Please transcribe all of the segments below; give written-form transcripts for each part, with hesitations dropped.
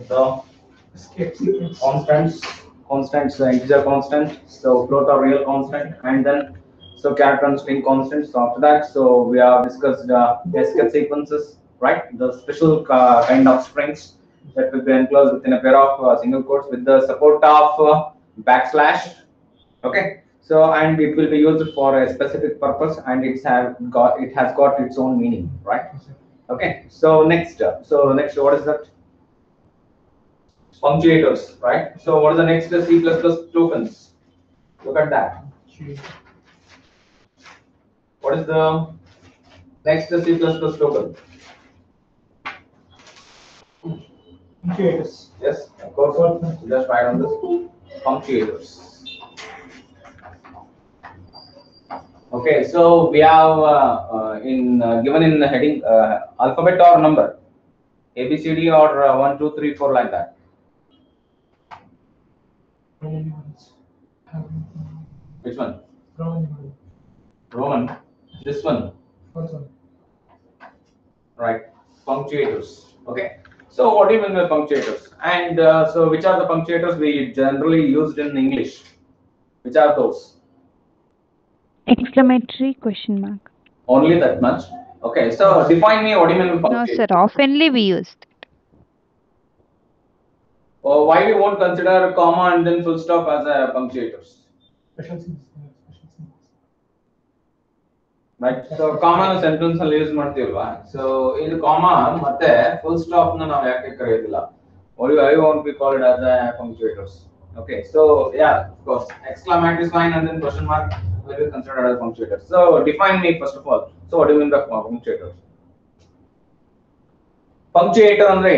the Escape sequence. constants, integer constant, so float or real constant, and then so character and string constant. So after that, so we have discussed escape sequences, right? The special kind of strings that will be enclosed within a pair of single quotes with the support of backslash. Okay, so and it will be used for a specific purpose, and it has got its own meaning, right? Okay, so next, what is that? Punctuators, right? So what is the next C++ tokens? Look at that. What is the next C++ token? Punctuators. Yes, of course. Just write on this punctuators. Okay, so we have in given in the heading alphabet or number, A B C D or 1 2 3 4 like that. Which one? Roman. This one. Right. Punctuators. Okay. So what do you mean by punctuators? And so which are the punctuators we generally used in English? Which are those? Exclamatory question mark. Only that much. Okay. So define me what do you mean by No, punctuator? sir. Oftenly we used. Or why we won't consider comma and then full stop as a punctuators? Special scenes. Right. So comma sentence ಅಲ್ಲಿ use ಮಾಡ್ತೀವಲ್ವಾ? So ಇದು comma ಮತ್ತೆ full stop ನ ನಾವು ಯಾಕೆ ಕರೆಯೋದಿಲ್ಲ? Why won't we call it as a punctuators? Okay. So yeah, of course, exclamatory sign and then question mark will be considered as punctuators. So define me first of all. So what do you mean by punctuators? Punctuator ಅಂದ್ರೆ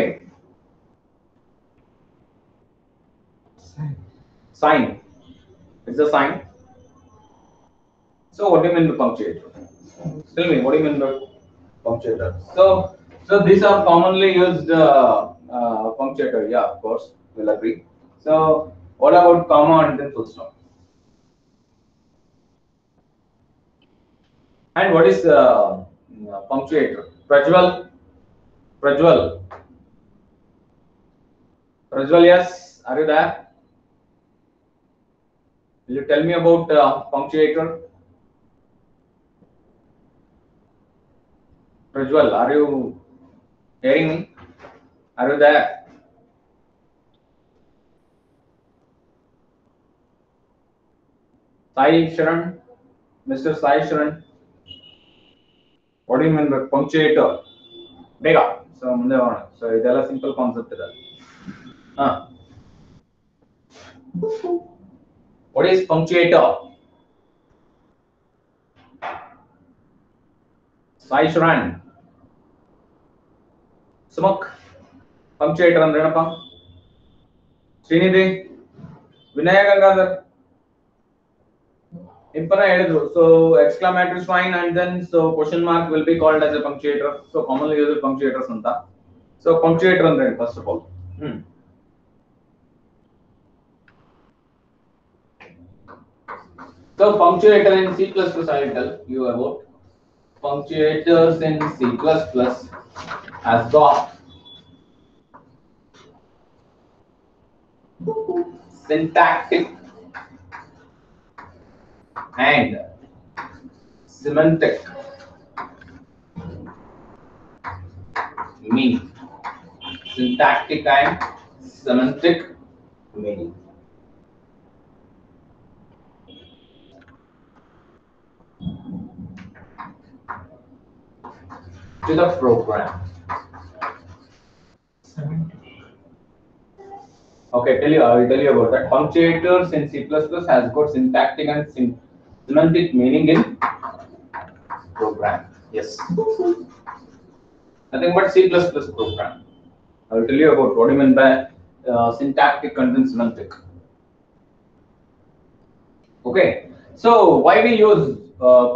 sign. It's a sign. So what do you mean by punctuator? Tell me, what do you mean by punctuator? So these are commonly used punctuator. Yeah, of course, we'll agree. So what about comma and then full stop? And what is punctuator? Prajwal, yes, are you there? Will you tell me about punctuator? Prajwal, are you hearing me? Are you there? Sai Sharan, Mr. Sai Sharan, what do you mean by punctuator? Bega. So ಮುಂದೆ ಹೋಗೋಣ. So ಇದೆಲ್ಲ simple concept ಇದೆ. What is punctuator? Sai Sharan. Sumuk. Punctuator ಅಂದ್ರೆ ಏನಪ್ಪ? ಶ್ರೀನಿಧಿ, ವಿನಯ ಗಂಗಾಧರ್, ಇಂಪನ ಹೇಳಿದ್ರು. So exclamatory sign and then so question mark will be called as a punctuator. So commonly used punctuators ಅಂತ. So punctuator ಅಂದ್ರೆ first of all. So punctuator in C++ I will tell you about. Punctuators in C++ has got syntactic and semantic meaning. Syntactic and semantic meaning. To the program. Okay, I will tell you about that. Punctuators in C++ has got syntactic and semantic meaning in program. Yes. Nothing but C++ program. I will tell you about what you mean by syntactic and then semantic. Okay. So why we use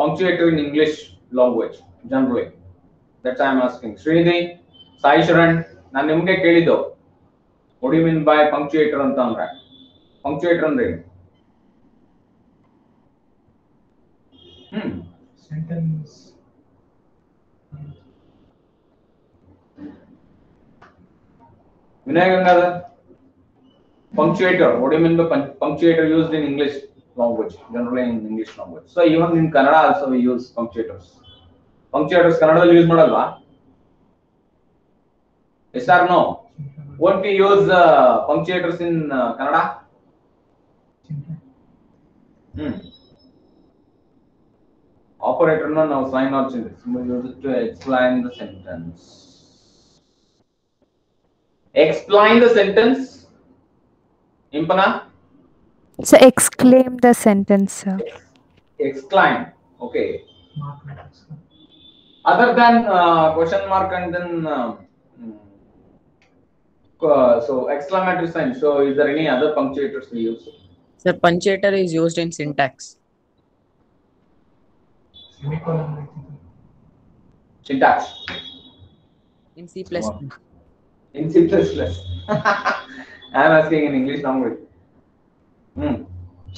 punctuator in English language generally? That's I am asking. Srinidhi, Sai Sharan, ನಾನು ನಿಮಗೆ ಕೇಳಿದ್ದು. What do you mean by punctuator ಅಂತ ಅಂದ್ರೆ? Punctuator ಅಂದ್ರೆ Sentence. Vinay Gangadhar, punctuator. What do you mean by punctuator used in English language? Generally in English language. So even in Kannada also we use punctuators. Punctuators Kannada use madalva. Yes or no? Won't we use punctuators in Kannada? Operator no now sign or change. We use it to explain the sentence. Explain the sentence. Impana? So exclaim the sentence, sir. Exclaim. Okay. Mark matters. Other than question mark and then so exclamatory sign. So is there any other punctuators we use? The punctuator is used in syntax. Semicolon, I think. Syntax. In C++. In C++. I am asking in English language.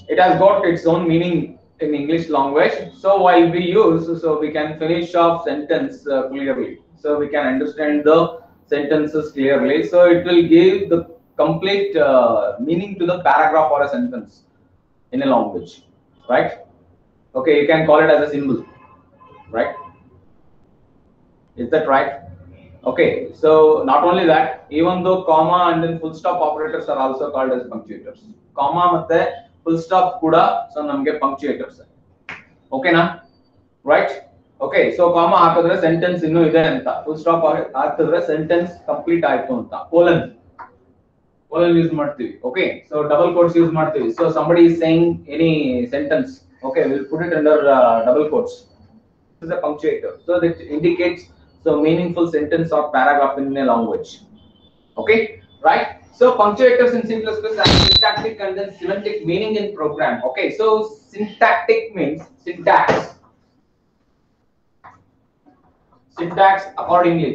It has got its own meaning in English language. So while we use, so we can finish off sentence clearly. So we can understand the sentences clearly. So it will give the complete meaning to the paragraph or a sentence in a language, right? Okay, you can call it as a symbol, right? Is that right? Okay, so not only that, even though comma and then full stop operators are also called as punctuators. Comma matte full stop kuda so namge punctuators. Okay na? Right? Okay, so comma hakadre sentence innu ide anta. Full stop hakadre sentence complete aaytu anta. Colon use ಮಾಡ್ತೀವಿ. Okay, so double quotes use ಮಾಡ್ತೀವಿ. So somebody is saying any sentence. Okay, we'll put it under double quotes. This is a punctuator. So that indicates so meaningful sentence or paragraph in a language. Okay, right? So punctuators in C++ have syntactic and then semantic meaning in program. Okay, so syntactic means syntax. Syntax accordingly.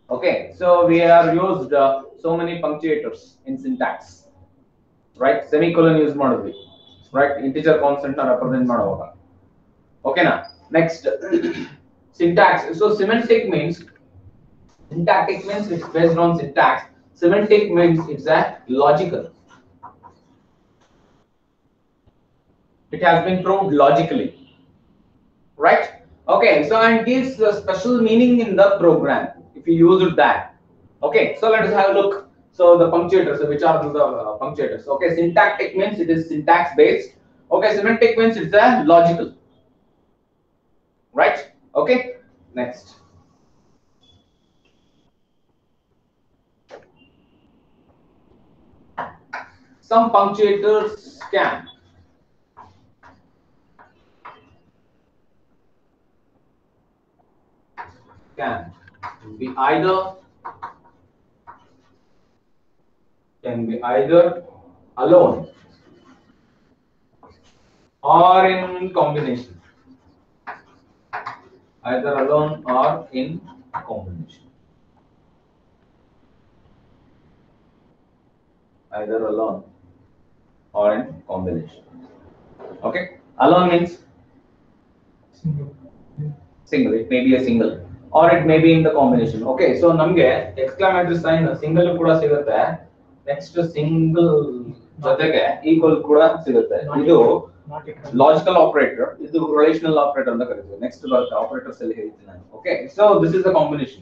Okay, so we are used so many punctuators in syntax, right? Semicolon use madidvi, right? Integer constant na represent ಮಾಡುವಾಗ. Okay na? Next, syntax. So semantic means, syntactic means it's based on syntax. Semantic means it's a logical. It has been proved logically, right? Okay, so and gives a special meaning in the program if you use it that. Okay, so let us have a look. So the punctuators, so which are the punctuators? Okay, syntactic means it is syntax based. Okay, semantic means it's a logical, right? Okay, next. Some punctuators can be either alone or in combination. Either alone or in combination. Either alone or in combination. Okay, alone means single. It may be a single or it may be in the combination. Okay, so namge exclamatory sign single kuda sigutte, next single ಜೊತೆಗೆ equal kuda sigutte. ಇದು logical operator, ಇದು relational operator ಅಂತ ಕರೀತೀವಿ. Next ಬರುತ್ತೆ operators ಅಲ್ಲಿ ಹೇಳ್ತೀನಿ ನಾನು. Okay, so this is the combination.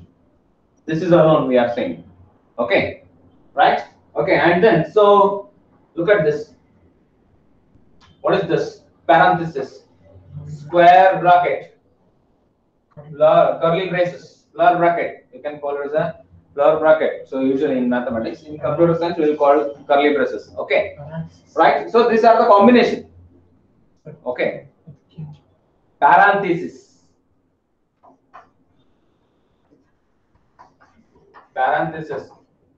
This is alone we are saying. Okay, right? Okay, and then so look at this. What is this? Parenthesis, square bracket, curly braces, blur bracket. You can call it as a blur bracket. So usually in mathematics, in computer science, we will call curly braces. Okay, right? So these are the combination. Okay, parenthesis. Parenthesis.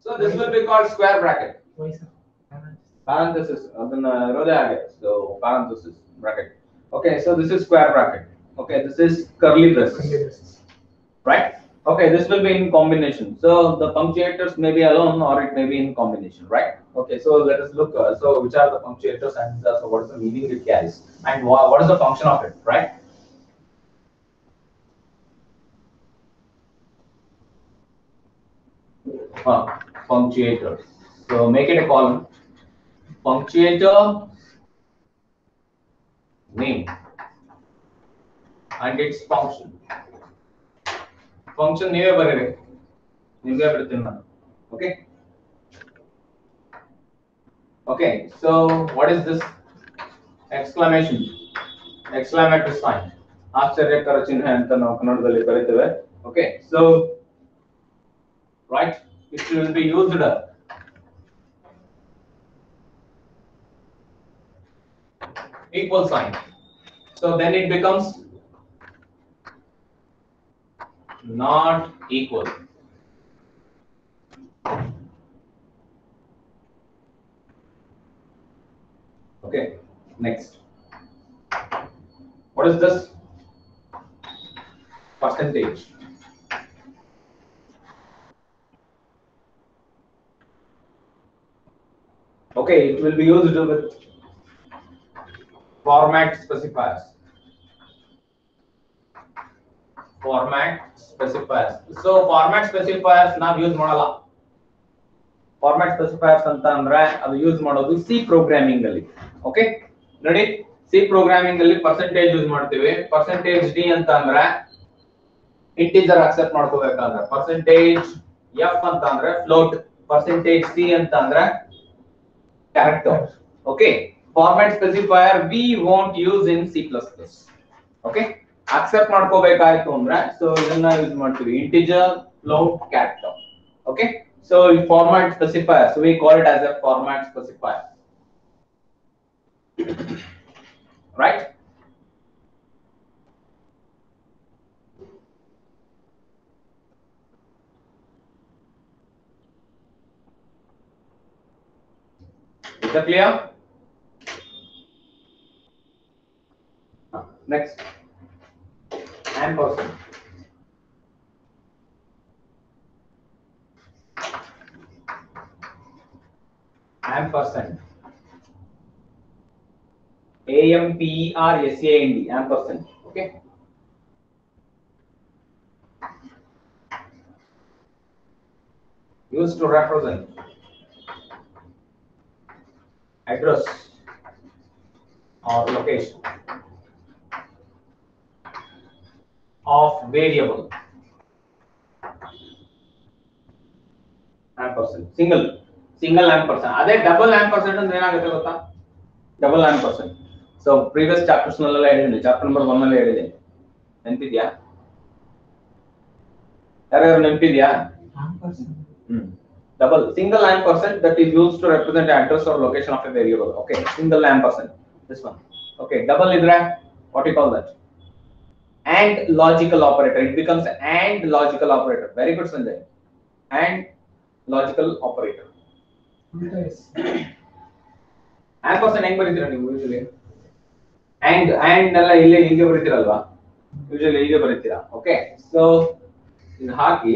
So this will be called square bracket. Parenthesis. So parenthesis bracket. Okay, so this is square bracket. Okay, this is curly braces. Right? Okay, this will be in combination. So the punctuators may be alone or it may be in combination, right? Okay, so let us look. So which are the punctuators and so what is the meaning it carries and what is the function of it, right? punctuator. So make it a column. Punctuator name and its function. Function ನೀವೇ ಬರೀರಿ, ನಿಮಗೆ ಬಿಡ್ತೀನಿ ನಾನು. Okay. Okay. So what is this? Exclamation. Exclamatory sign. ಆಶ್ಚರ್ಯಕರ ಚಿಹ್ನೆ ಅಂತ ನಾವು ಕನ್ನಡದಲ್ಲಿ ಕರೀತೇವೆ. Okay. So right, it will be used equal sign. So then it becomes not equal. Okay, next. What is this? Percentage. Okay, it will be used with format specifiers. Format specifiers. So format specifiers ನಾವು use ಮಾಡಲ್ಲ. Format specifiers ಅಂತ ಅಂದ್ರೆ ಅದು use ಮಾಡೋದು C programming ಅಲ್ಲಿ. Okay ನೋಡಿ, C programming ಅಲ್ಲಿ percentage use ಮಾಡ್ತೀವಿ. ಪರ್ಸೆಂಟೇಜ್ ಡಿ ಅಂತ ಅಂದ್ರೆ ಇಂಟಿಜರ್ ಅಕ್ಸೆಪ್ಟ್ ಮಾಡ್ಕೋಬೇಕಾದ್ರೆ, ಪರ್ಸೆಂಟೇಜ್ ಎಫ್ ಅಂತ ಅಂದ್ರೆ ಫ್ಲೋಟ್, ಪರ್ಸೆಂಟೇಜ್ ಸಿ ಅಂತ ಅಂದ್ರೆ character. Okay, format specifier we want use in C plus plus. Okay, accept ಮಾಡ್ಕೋಬೇಕಾಯ್ತು ಅಂದ್ರೆ ಸೊ ಇದನ್ನ ಯೂಸ್ ಮಾಡ್ತೀವಿ, integer, float, character. Okay, so format specifier, so we call it as a format specifier. Right? Is that clear? Next, ampersand. Ampersand. AMPERSAND, ampersand. Okay. Used to represent address or location of variable. Ampersand. Single ampersand. ಅದೇ double ampersand ಅಂದ್ರೆ ಏನಾಗುತ್ತೆ ಗೊತ್ತಾ? Double ampersand. So previous chapters ನಲ್ಲೆಲ್ಲ ಹೇಳಿದ್ದೀನಿ, chapter number 1 ನಲ್ಲಿ ಹೇಳಿದ್ದೀನಿ. ನೆನಪಿದ್ಯಾ? ಯಾರ್ಯಾರು ನೆನಪಿದ್ಯಾ? Double single ampersand that is used to represent address or location of a variable. Okay, single ampersand. This one. Okay, double idra, what you call that? And logical operator. It becomes and logical operator. Very good, Sanjay. And logical operator. Yes. Ampersand ಹೆಂಗ್ ಬರೀತೀರಾ ನೀವು usually? and ಎಲ್ಲ ಇಲ್ಲೇ ಹೀಗೆ ಬರೀತೀರಲ್ವಾ? Usually ಹೀಗೆ ಬರೀತೀರಾ. Okay, so ಇದು ಹಾಕಿ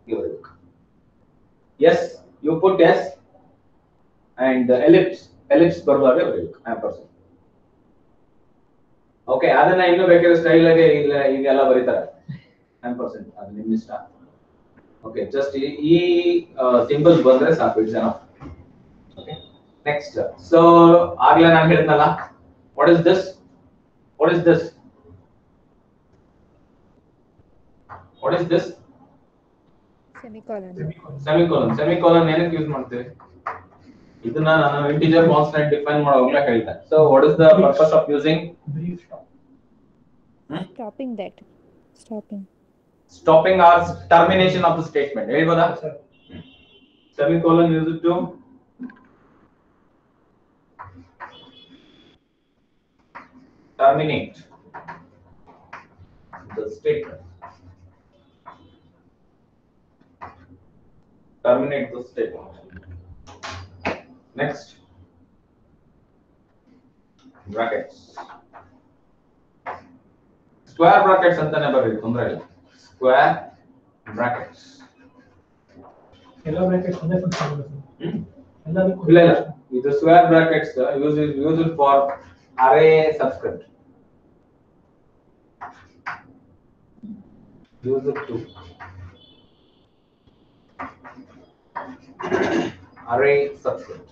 ಹೀಗೆ ಬರೀಬೇಕು. Yes, you put yes and ellipse ಬರುವಾಗ ಬರೀಬೇಕು ampersand. ಓಕೆ, ಅದನ್ನ ಇನ್ನೂ ಬೇಕಾದ್ರೆ ಸ್ಟೈಲ್ ಆಗಿ ಈಗೆಲ್ಲ ಬರೀತಾರೆ ampersand, ಅದು ನಿಮ್ಮ ಇಷ್ಟ. ಓಕೆ, ಜಸ್ಟ್ ಈ ಸಿಂಬಲ್ಸ್ ಬಂದ್ರೆ ಸಾಕು, it's enough. Okay, next. So ಆಗ್ಲೇ ನಾನು ಹೇಳಿದ್ನಲ್ಲ, what is this? What is this? What is this? Semicolon ಏನಕ್ಕೆ ಯೂಸ್ ಮಾಡ್ತೀವಿ? ಇದನ್ನ ನಾನು ಇಂಟಿಜರ್ ಕಾನ್ಸ್ಟೆಂಟ್ ಡಿಫೈನ್ ಮಾಡೋವಾಗಲೇ ಹೇಳ್ದೆ. So what is the purpose of using? Stopping that. Stopping or termination of the statement. ಹೇಳ್ಬೋದಾ? Semicolon use to terminate the statement. Terminate the statement. Next, brackets. Square brackets ಅಂತಾನೆ ಬರೀರಿ, ತೊಂದರೆ ಇಲ್ಲ. Square brackets. ಎಲ್ಲ brackets ಒಂದೇ function ಬರುತ್ತೆ. ಎಲ್ಲದಕ್ಕೂ ಇಲ್ಲ, ಇದು square brackets used for array subscript. Use it to Array subset.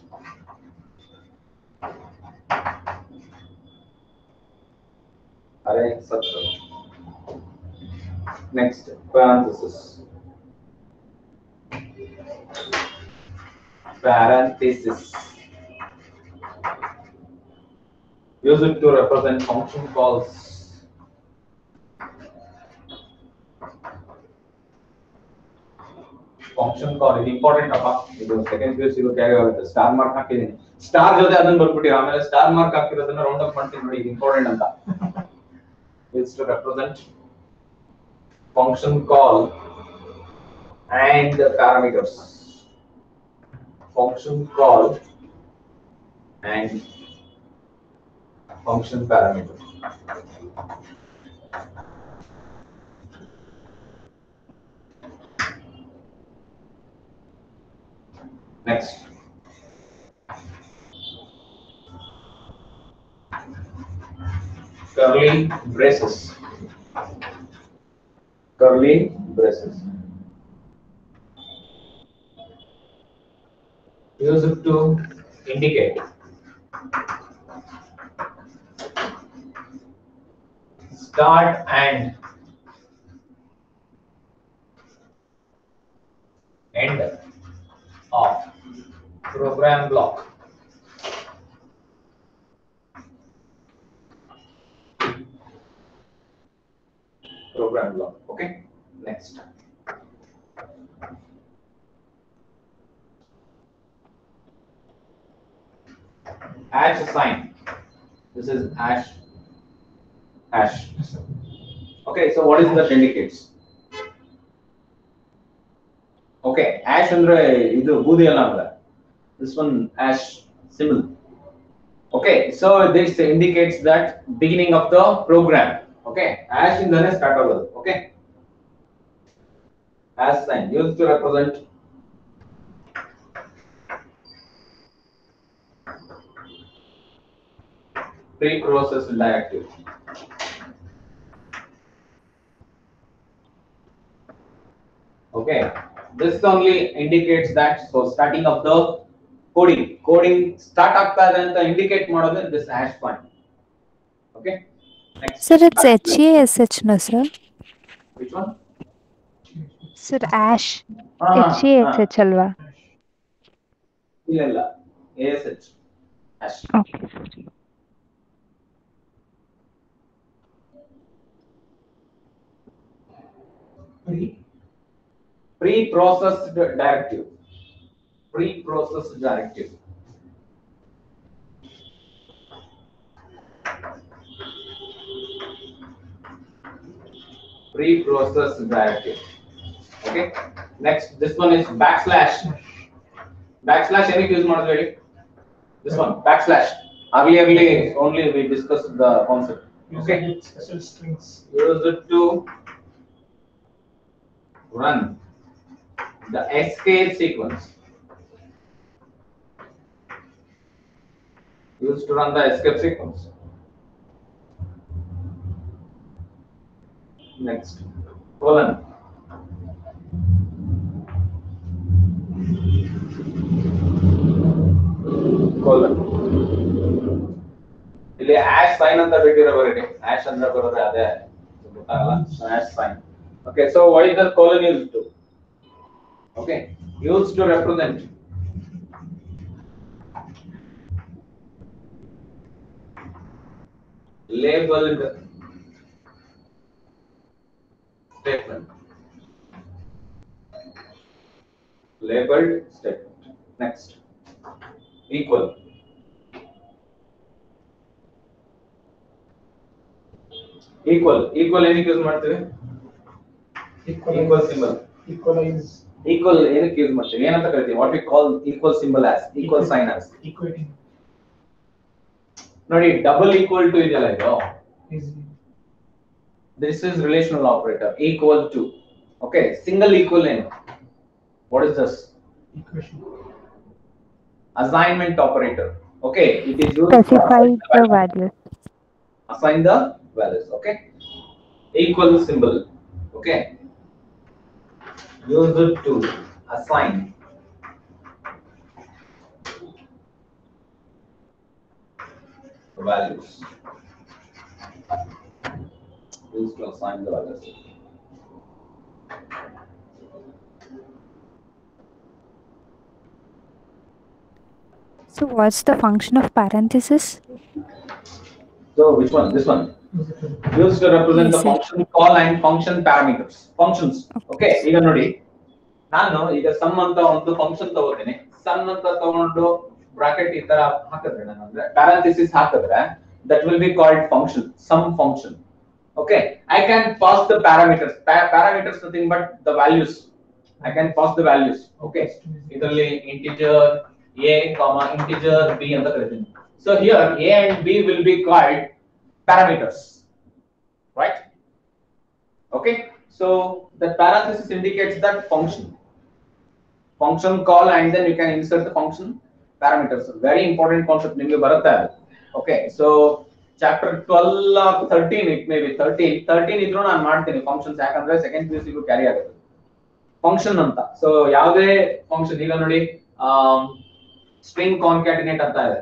Array subset. Next, parenthesis. Parenthesis. Use it to represent function calls. Function call is important appa. ಇದು second phase ಇದು carry ಆಗುತ್ತೆ. Star mark ಹಾಕಿದೀನಿ. Star ಜೊತೆ ಅದನ್ನ ಬರ್ಬಿಟ್ಟಿರ ಆಮೇಲೆ star mark ಹಾಕಿರೋದನ್ನ round up ಮಾಡ್ತೀನಿ ನೋಡಿ ಇದು important ಅಂತ. It's to represent function call and the parameters. Function call and function parameter. Next. Curly braces. Curly braces. Use it to indicate start and end of program block. Program block. Okay. Next. Hash sign. This is hash. Okay, so what is that indicates? Okay, hash andre idu ಬೂದಿ ಅಲ್ಲ ಅಂದ್ರೆ this one hash symbol. Okay, so this indicates that beginning of the program. Okay, hash ಇಂದಾನೆ start ಆಗೋದು. Okay, hash sign used to represent pre-processed directive. Okay, this only indicates that so starting of the coding start ಆಗ್ತಾ ಇದೆ ಅಂತ indicate ಮಾಡೋದು this hash sign. Okay, next. Sir, it's HASH, no sir? Which one? Sir, ash. HASH alva. ಇಲ್ಲ ASH. Hash. Okay. Pre-processed directive. Pre-processed directive. Pre-processed directive. Okay. Next, this one is backslash. Backslash any use ಮಾಡೋದು ಹೇಳಿ. This one backslash. Earlier only we discussed the concept. Okay. Special strings. Use it to run the escape sequence. Used to run the escape sequence. Next, colon. Colon. ಇಲ್ಲಿ hash sign ಅಂತ ಬಿಟ್ಟಿರೋವರೆಗೆ hash ಅಂದ್ರೆ ಬರೋದ್ರೆ ಅದೇ ಗೊತ್ತಾಗಲ್ಲ hash sign. Okay, so what is the colon used to? Okay, used to represent labeled statement. Labeled statement. Next, equal. Equal ಏನಕ್ಕೆ use ಮಾಡ್ತೀವಿ? Equal symbol. Equal ಏನಕ್ಕೆ use ಮಾಡ್ತೀವಿ? ಏನಂತ ಕರಿತೀವಿ? What we call equal symbol as, equal sign as. Equating. ನೋಡಿ double equal to ಇದೆಯಲ್ಲ ಇದು. Is This is relational operator equal to. Okay, single equal ಏನು? What is this? equation. Assignment operator. Okay, it is used Specify to the values. assign the values. Okay, equal symbol. Okay, use it to assign values. Use to assign the values. So what's the function of parenthesis? So which one? This one. Used to represent Yes, the sir. function call and function parameters. Functions. Okay. ಈಗ ನೋಡಿ ನಾನು ಈಗ some ಅಂತ ಒಂದು function ತಗೋತೀನಿ. Some ಅಂತ ತಗೊಂಡು bracket ಈ ತರ ಹಾಕಿದ್ರೆ ನಾನು ಅಂದ್ರೆ ಪ್ಯಾರಂಥೆಸಿಸ್ ಹಾಕಿದ್ರೆ that will be called function, sum function. Okay, I can pass the parameters. Parameters nothing but the values. I can pass the values. Okay, ಇದರಲ್ಲಿ integer a comma integer b ಅಂತ ಕರೀತೀನಿ. So here a and b will be called parameters, right? Okay, so the parenthesis indicates that function call and then you can insert the function parameters. Very important concept ನಿಮಗೆ ಬರುತ್ತೆ. Okay, so chapter 12 or 13 it may be 13 ಇದ್ರೂ ನಾನು ಮಾಡ್ತೀನಿ functions ಯಾಕಂದ್ರೆ second PUC ಗೂ carry ಆಗುತ್ತೆ function ಅಂತ. So ಯಾವುದೇ ಫಂಕ್ಷನ್ ಈಗ ನೋಡಿ ಸ್ಟ್ರಿಂಗ್ ಕಾನ್ಕ್ಯಾಟಿನೇಟ್ ಅಂತ ಇದೆ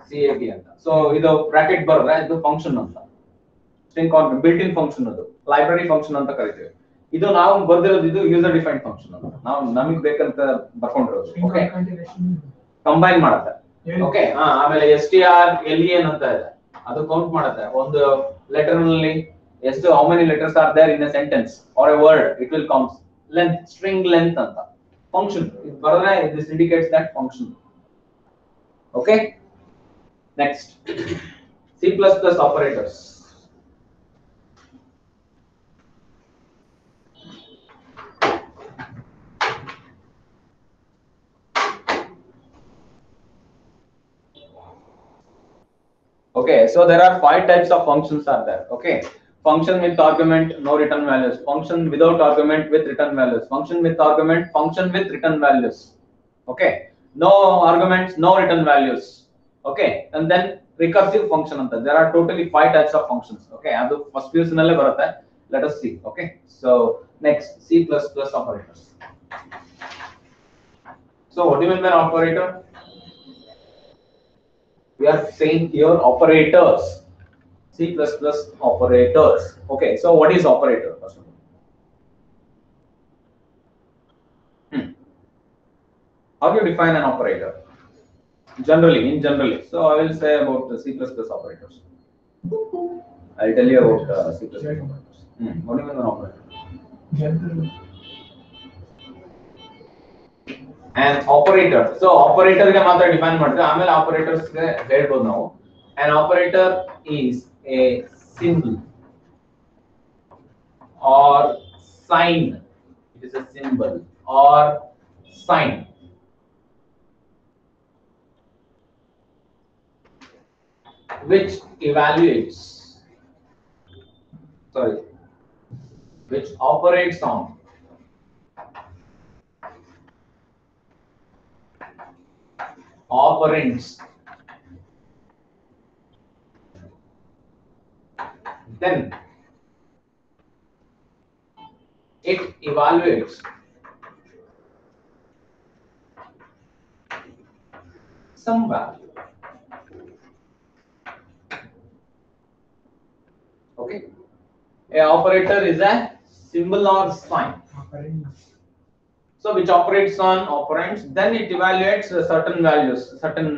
CAT ಅಂತ. ಸೊ ಇದು ಬ್ರಾಕೆಟ್ ಬರೋದ್ರೆ ಇದು ಫಂಕ್ಷನ್ ಅಂತ. ಸ್ಟ್ರಿಂಗ್ ಬಿಲ್ಟ್ ಇನ್ ಫಂಕ್ಷನ್ ಅದು ಲೈಬ್ರರಿ ಫಂಕ್ಷನ್ ಅಂತ ಕರಿತೀವಿ. ಇದು ನಾವು ಬರ್ದಿರೋದು ಇದು ಯೂಸರ್ ಡಿಫೈನ್ಡ್ ಫಂಕ್ಷನ್ ಅಂತ ನಾವು ನಮಗೆ ಬೇಕಂತ ಬರ್ಕೊಂಡಿರೋದು. ಓಕೆ, ಕಂಬೈನ್ ಮಾಡುತ್ತೆ. ಓಕೆ, ಆಮೇಲೆ strlen ಅಂತ ಇದೆ, ಅದು ಕೌಂಟ್ ಮಾಡುತ್ತೆ ಒಂದು ಲೆಟರ್ ನಲ್ಲಿ ಎಷ್ಟು how many letters are there in a sentence or a word, it will count length, string length ಅಂತ ಫಂಕ್ಷನ್ ಇದು ಬರೋದ್ರೆ this indicates that function. Okay, next C++ operators. Okay, so there are 5 types of functions are there. Okay, function with argument, no return values. Function without argument with return values. Function with argument, function with return values. Okay, no arguments, no return values. Okay, and then recursive function anta. There are totally 5 types of functions. Okay, adu first PUC nalle barutte. Let us see. Okay, so next C++ operators. So what do you mean by operator? We are saying here operators, C++ operators. Okay, so what is operator first of all? How do you define an operator? Generally. So I will say about the C++ operators. I'll tell you about C++ operators. What do you mean an operator? General. An operator. So operator ಗೆ ಮಾತ್ರ define ಮಾಡ್ತೀವಿ, ಆಮೇಲೆ operators ಗೆ ಹೇಳ್ಬೋದು ನಾವು. An operator is a symbol or sign. It is a symbol or sign which operates on operands, then it evaluates some value. Okay, a operator is a symbol or sign. So which operates on operands, then it evaluates certain values, certain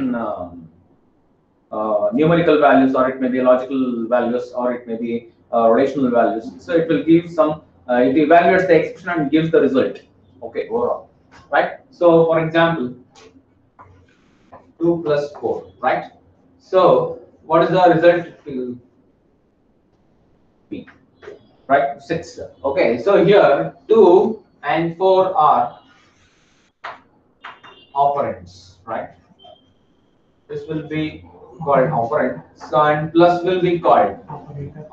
numerical values, or it may be logical values, or it may be relational values. So it will give some, it evaluates the expression and gives the result. Okay, overall, right? So for example, 2 plus 4, right? So what is the result? P, right? 6. Okay, so here 2 and 4 are operands, right? This will be called operand. So and plus will be called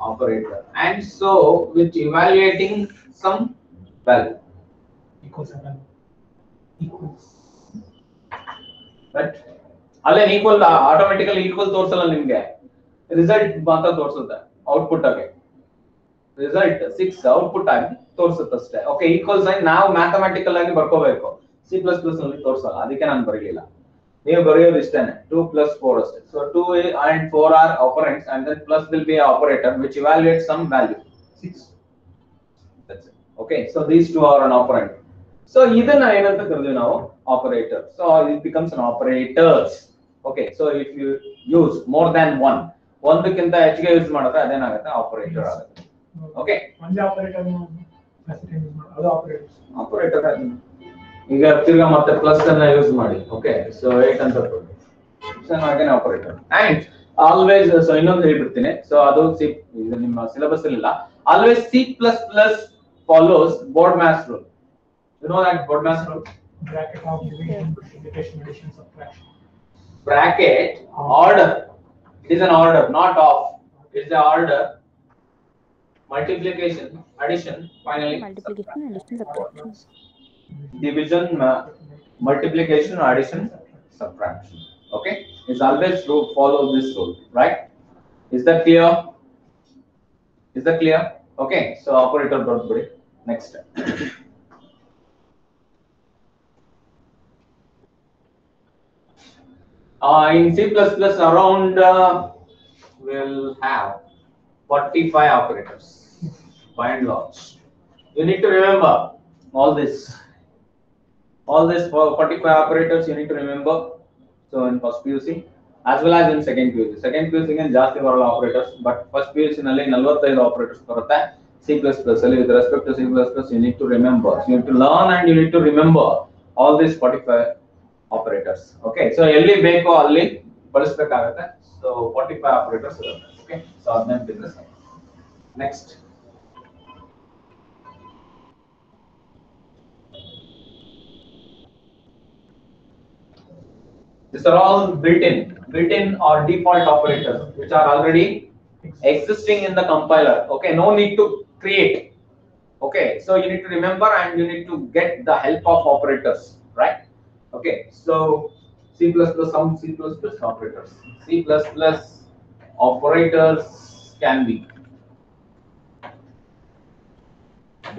operator. And so with evaluating some value. Equals. Right? Allen equal automatically equal ತೋರಿಸಲ್ಲ ನಿಮಗೆ, result ಮಾತ್ರ ತೋರಿಸುತ್ತೆ output ಆಗಿ. Result 6 output ಆಗಿ ತೋರಿಸುತ್ತೆ ಅಷ್ಟೇ. Okay, equal sign ನಾವು mathematical ಆಗಿ ಬರ್ಕೋಬೇಕು, C++ ನಲ್ಲಿ ತೋರಿಸಲ್ಲ, ಅದಕ್ಕೆ ನಾನು ಬರಲಿಲ್ಲ. ನೀವು ಬರೆಯೋದು ಇಷ್ಟೇನೆ 2 plus 4 ಅಷ್ಟೇ. So 2 and 4 are operands and then plus will be an operator which evaluates some value 6. That's it. Okay, so these two are an operand. So ಇದನ್ನ ಏನಂತ ಕರೆದ್ವಿ ನಾವು operator. So it becomes an operators. Okay, so if you use more than one ಒಂದಕ್ಕಿಂತ ಹೆಚ್ಚಿಗೆ use ಮಾಡಿದ್ರೆ ಅದೇನಾಗುತ್ತೆ operator ಆಗುತ್ತೆ. Okay, ಒಂದೇ operator ಅದು ಆಪರೇಟರ್ ಈಗ ತಿರ್ಗಾ ಮತ್ತೆ ಪ್ಲಸ್ ಅನ್ನ ಯೂಸ್ ಮಾಡಿ. ಓಕೆ, ಸೊ 8 ಅಂತ ಕೊಡಿ. ಸೊ ಹಾಗೇನೆ ಆಪರೇಟರ್ ಅಂಡ್ ಆಲ್ವೇಸ್. ಸೊ ಇನ್ನೊಂದು ಹೇಳ್ಬಿಡ್ತೀನಿ. ಸೊ ಅದು ಇದು ನಿಮ್ಮ ಸಿಲೆಬಸ್ ಅಲ್ಲಿ ಇಲ್ಲ. Always C++ follows BODMAS rule. You know that BODMAS rule? bracket of division, multiplication, addition, subtraction. Bracket order. It is an order, not of. It is the order. Multiplication, addition, finally Multiplication, addition, subtraction. division, multiplication, addition, subtraction. Okay, it's always rule follow this rule, right? Is that clear? Is that clear? Okay, so operator dot break. Next. In C++ around we'll have 45 operators by and large. You need to remember all this. All this 45 operators you need to remember. So in first PUC as well as in second PUC. Second PUC again ಜಾಸ್ತಿ ಬರಲ್ಲ operators, but first PUC ನಲ್ಲಿ 45 operators ಬರುತ್ತೆ. C++ ಅಲ್ಲಿ with respect to C++ you need to remember. You need to learn and you need to remember all these 45 operators. Okay, so ಎಲ್ಲಿ ಬೇಕೋ ಅಲ್ಲಿ ಬಳಸಬೇಕಾಗುತ್ತೆ. So 45 operators ಇರುತ್ತೆ. Okay, so ಅದನ್ನ business. Next. These are all built-in or default operators which are already existing in the compiler. Okay, no need to create. Okay, so you need to remember and you need to get the help of operators, right? Okay, so C++ some C++ operators. C++ operators can be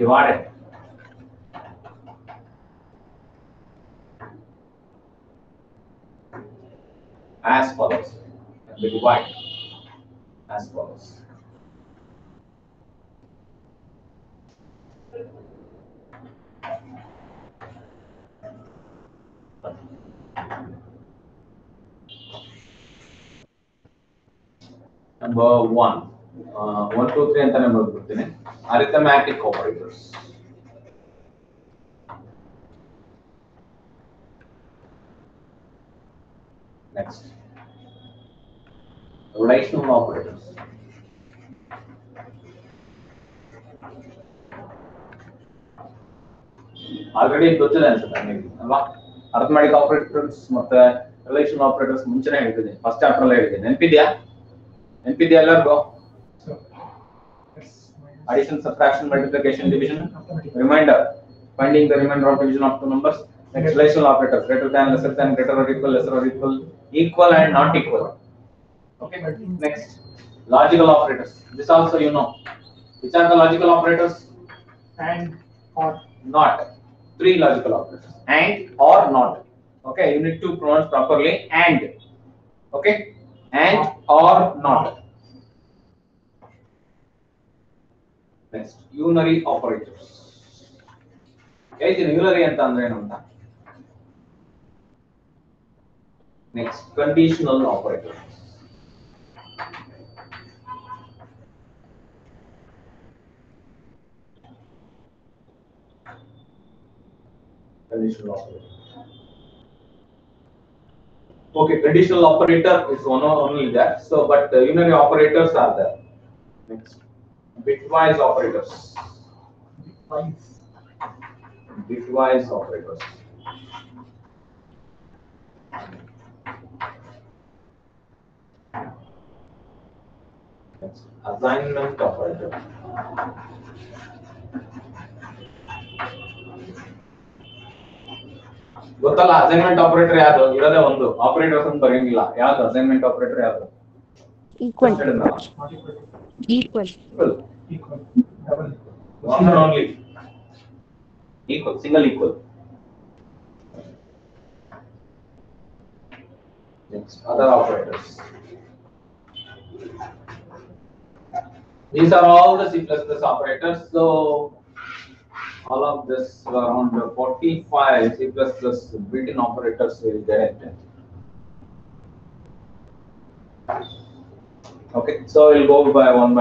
divided as follows. We divide as follows. Number 1, 1, 2, 3 ಅಂತ ಬರ್ಬಿಡ್ತೀನಿ. Arithmetic operators. Next, relational operators. Already ಗೊತ್ತಿದೆ ಅನ್ಸುತ್ತೆ ನಿಮಗೆ ಅಲ್ವಾ? Arithmetic operators ಮತ್ತೆ relational operators ಮುಂಚೆನೇ ಹೇಳಿದ್ದೀನಿ, first chapter ಅಲ್ಲಿ ಹೇಳಿದ್ದೀನಿ. ನೆನಪಿದ್ಯಾ ಎಲ್ಲರಿಗೂ? Addition, subtraction, multiplication, division, remainder, finding the remainder of division of two numbers. Next, relational operators, greater than, lesser than, greater or equal, lesser or equal, equal and not equal. Okay, next, logical operators. This also you know. Which are the logical operators? And or Not. 3 logical operators. And or not. Okay, you need to pronounce properly. And. Okay, and or not. Next, unary operators. Unary anta andre enu anta? Next, conditional operators. Conditional operator. Okay, conditional operator is only there. So, but unary operators are there. Next, bitwise operators. Bitwise operators. Next, assignment operator. ಗೊತ್ತಲ್ಲ assignment operator ಯಾವುದು? ಇರೋದೇ ಒಂದು operators ಅಂತ ಬರೆಯಂಗಿಲ್ಲ. ಯಾವುದು assignment operator ಯಾವುದು? Equal. equal, double, One and only. Equal, single equal. Next, other operators. These are all the C++ operators. So all of this around 45 C++ built-in operators will get it. Okay, so we'll go by one.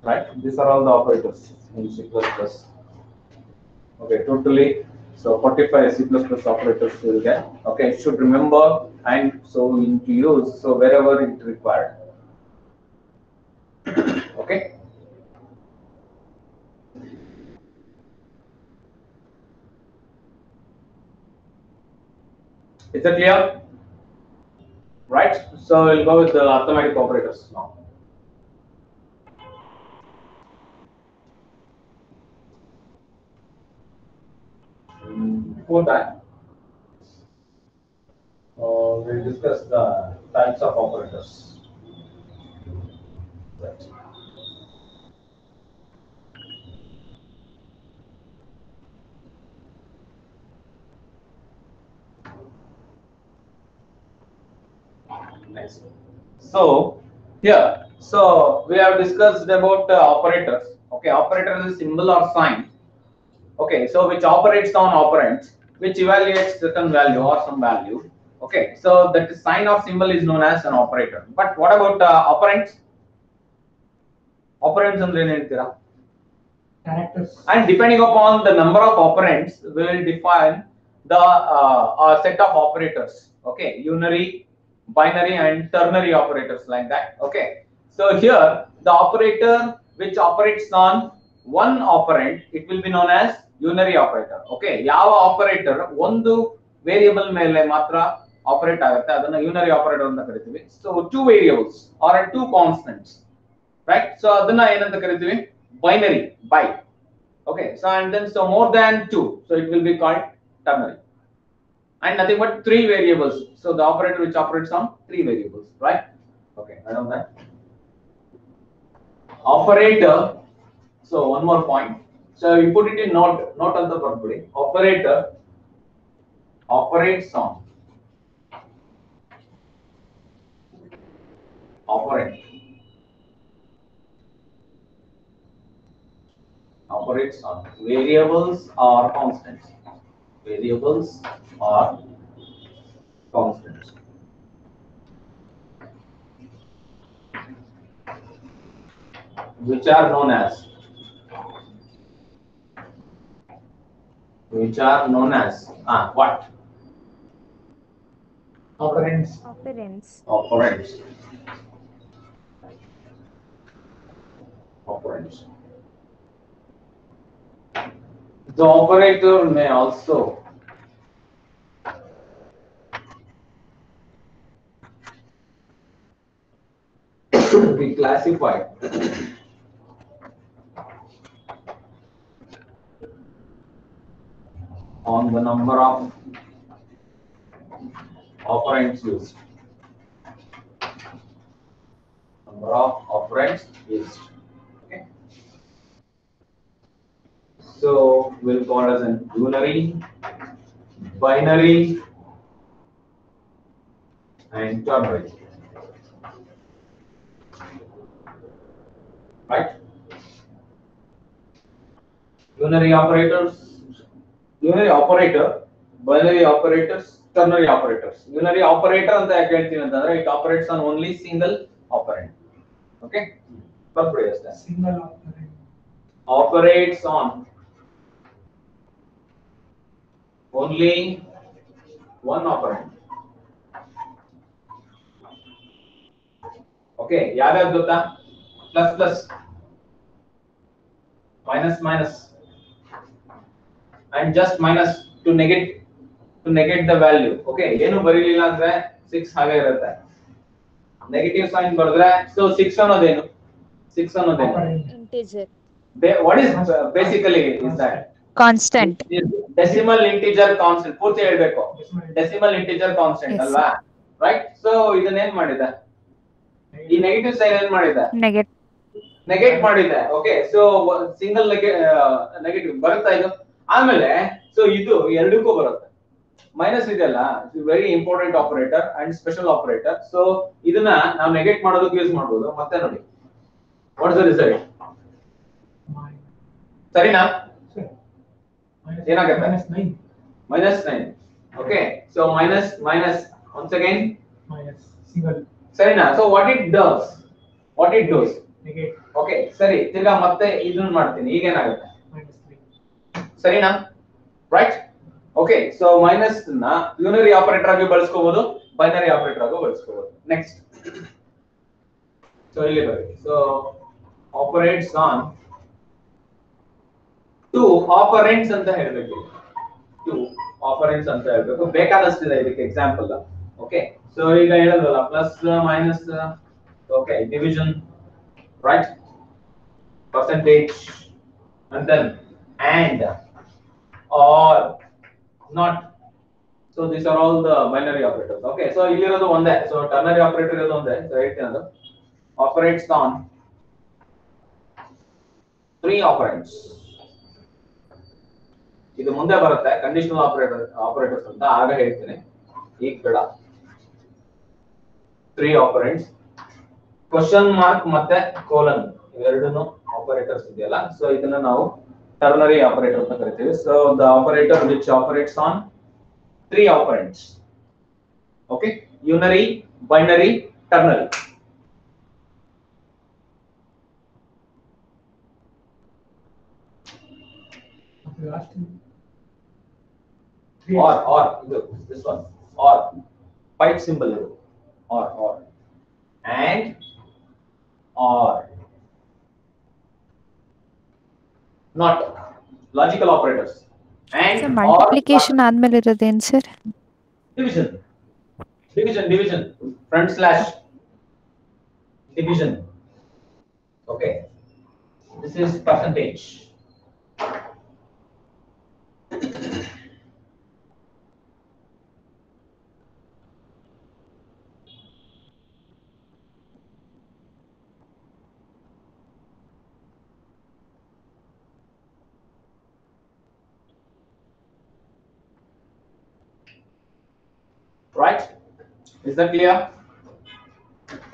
Right, these are all the operators in C++. Okay, totally. So 45 C++ operators will get. Okay, should remember and so into use. So wherever it required. Okay. Is that clear? Right. So we'll go with the arithmetic operators now. Before that, we'll discuss the types of operators. Right. Next. So here, so we have discussed about operators. Okay, operator is a symbol or sign. Okay, so which operates on operands, which evaluates certain value or some value. Okay, so that sign or symbol is known as an operator. But what about operands? Operands andre ಏನು ಹೇಳ್ತೀರಾ? Characters. And depending upon the number of operands, we will define the set of operators. Okay, unary, binary, and ternary operators like that. Okay, so here the operator which operates on one operand, it will be known as unary operator. Okay, ಯಾವ operator ಒಂದು variable ಮೇಲೆ ಮಾತ್ರ operate ಆಗುತ್ತೆ ಅದನ್ನ unary operator ಅಂತ ಕರಿತೀವಿ. So two variables or two constants, right? So ಅದನ್ನ ಏನಂತ ಕರಿತೀವಿ? Binary, bi. Okay, so and then so more than two, so it will be called ternary. And nothing but three variables. So the operator which operates on three variables, right? Okay, I know that. Operator. So one more point. So you put it in note on the property. Operator operates on operand. Operates on variables or constants. Variables or constants. Which are known as what? Operands. Operands. Operands. The operator may also be classified on the number of operands used. Number of operands used. Okay. So we'll call it as an unary, binary, and ternary. Right? Unary operators, unary operator, binary operators, ternary operators. Unary operator anta yake ಹೇಳ್ತೀವಿ ಅಂತಂದ್ರೆ it operates on only single operand. Okay? ಬರ್ಬಿಡಿ ಅಷ್ಟೇ. Single operand. Operates on only one operand. Okay, ಯಾವ್ಯಾವ್ದು ಗೊತ್ತಾ? Plus plus, minus minus, and just minus to negate the value. Okay, ಏನು ಬರೀಲಿಲ್ಲ ಅಂದ್ರೆ 6 ಹಾಗೆ ಇರುತ್ತೆ. Negative sign ಬರೆದ್ರೆ so 6 ಅನ್ನೋದೇನು? Integer. What is basically is that? Constant. Decimal integer constant. ಪೂರ್ತಿ ಹೇಳ್ಬೇಕು. Decimal integer constant Yes, ಅಲ್ವಾ? Right? So ಇದನ್ನ ಏನ್ ಮಾಡಿದೆ? ಈ ನೆಗೆಟಿವ್ ಸೈನ್ ಏನ್ ಮಾಡಿದೆ? ನೆಗೆಟ್ ಮಾಡಿದೆ. ಓಕೆ, ಸೊ ಸಿಂಗಲ್ ನೆಗೆಟಿವ್ ಬರುತ್ತಾ ಇದು. ಆಮೇಲೆ ಸೊ ಇದು ಎರಡಕ್ಕೂ ಬರುತ್ತೆ. ಮೈನಸ್ ಇದೆಯಲ್ಲ, very important operator and special operator. So ಇದನ್ನ ನಾವು ನೆಗೆಟ್ ಮಾಡೋದಕ್ಕೆ ಯೂಸ್ ಮಾಡಬಹುದು. ಮತ್ತೆ ನೋಡಿ, ವಾಟ್ಸ್ ದ ರಿಸಲ್ಟ್? ಸರಿನಾ? ಏನಾಗುತ್ತೆ? -9. Okay, so minus once again single. ಸರಿನಾ? So what it does Negate. Okay, ಸರಿ. ತಿರ್ಗಾ ಮತ್ತೆ ಇದನ್ನ ಮಾಡ್ತೀನಿ. ಈಗ ಏನಾಗುತ್ತೆ? -3. ಸರಿನಾ? ರೈಟ್. ಓಕೆ, ಸೊ ಮೈನಸ್ ನ ಯೂನರಿ ಆಪರೇಟರ್ ಆಗಿ ಬಳಸ್ಕೋಬಹುದು, ಬೈನರಿ ಆಪರೇಟರ್ ಆಗಿ ಬಳಸ್ಕೋಬಹುದು. ನೆಕ್ಸ್ಟ್, ಸೊ ಇಲ್ಲಿ ಬನ್ನಿ. So operates on two operands ಅಂತ ಹೇಳ್ಬೇಕು. ಟು ಆಪರೆಂಟ್ಸ್ ಅಂತ ಹೇಳ್ಬೇಕು. ಬೇಕಾದಷ್ಟಿದೆ ಇದಕ್ಕೆ ಎಕ್ಸಾಂಪಲ್. ಓಕೆ, ಸೊ ಈಗ ಹೇಳೋದಲ್ಲ, plus minus. Okay, division, right? Percentage, and then and or not. So these are all the binary operators. Okay, so ಇಲ್ಲಿ ಇರೋದು ಒಂದೇ. So ternary operator ಇರೋದು ಒಂದೇ. So ಹೇಳ್ತೀನಿ ಅದು operates on 3 operands. ಇದು ಮುಂದೆ ಬರುತ್ತೆ ಕಂಡೀಷನಲ್ ಆಪರೇಟರ್ಸ್ ಅಂತ, ಆಗ ಹೇಳ್ತೀನಿ, ಈಗ ಬೇಡ. 3 operands. ಕ್ವಶನ್ ಮಾರ್ಕ್ ಮತ್ತೆ ಕೋಲನ್ ಇವೆರಡೂ ಆಪರೇಟರ್ಸ್ ಇದೆಯಲ್ಲ, ಸೊ ಇದನ್ನ ನಾವು ಟರ್ನರಿ ಆಪರೇಟರ್ ಅಂತ ಕರಿತೀವಿ. So the operator which operates on 3 operands. Okay, unary, binary, ternary. or ಇದು this one, or pipe symbol ಇದು, or and or not logical operators. And sir multiplication ಆದ್ಮೇಲೆ ಇರೋದೇನು sir? division front slash division. Okay, this is percentage. Right? Is that clear?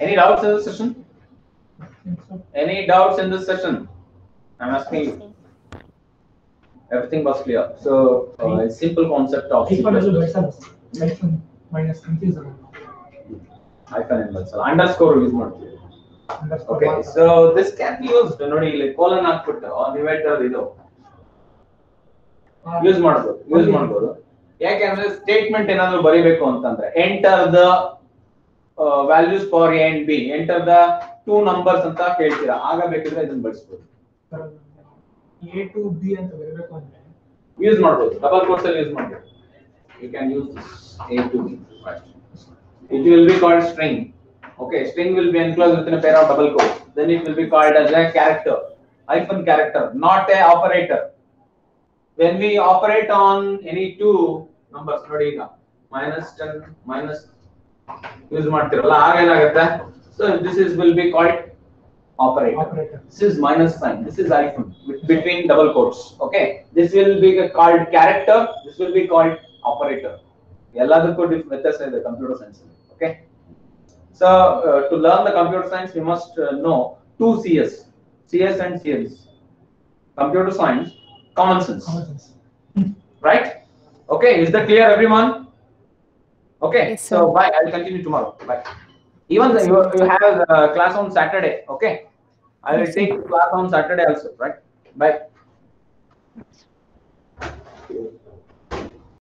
Any doubts in this session? Any doubts in this session? I'm asking you. Everything was clear. So, a simple concept of C++. Minus confuse Hyphen and balsal. Underscore use ಮಾಡ್ತೀವಿ. Okay, so this can be used. ನೋಡಿ, like colon ಹಾಕ್ಬಿಟ್ಟು divider ಇದು use ಮಾಡಬಹುದು. ಯಾಕೆಂದ್ರೆ statement ಏನಾದ್ರು ಬರಿಬೇಕು ಅಂತಂದ್ರೆ enter the values for A and B, enter the 2 numbers ಅಂತ ಕೇಳ್ತೀರಾ, ಆಗ ಬೇಕಿದ್ರೆ ಇದನ್ನ ಬಳಸಬಹುದು. A to B ಅಂತ ಬರಬೇಕು ಅಂದ್ರೆ ಯೂಸ್ ಮಾಡಬಹುದು, ಡಬಲ್ ಕೋಟ್ಸ್ ಅಲ್ಲಿ ಯೂಸ್ ಮಾಡಬಹುದು. You can use this A to B. Right. It will be called string. Okay, string will be enclosed within a pair of double quotes. Then it will be called as a character, hyphen character, not a operator. When we operate on any 2 numbers, ನೋಡಿ ಈಗ -10 minus use ಮಾಡ್ತಿರಲ್ಲ, ಆಗ ಏನಾಗುತ್ತೆ? So this is will be called operator. This is minus sign, this is hyphen between double quotes. Okay, this will be called character, this will be called operator. ಎಲ್ಲದಕ್ಕೂ ವ್ಯತ್ಯಾಸ ಇದೆ computer science. Okay, so to learn the computer science we must know 2 CS and CS. Computer science, common sense. Right? Okay, is that clear everyone? Okay, Yes, so sir. bye, I'll continue tomorrow. Bye. Even Yes, you have class on Saturday. Okay, I will Yes, take class on Saturday also. Right? Bye.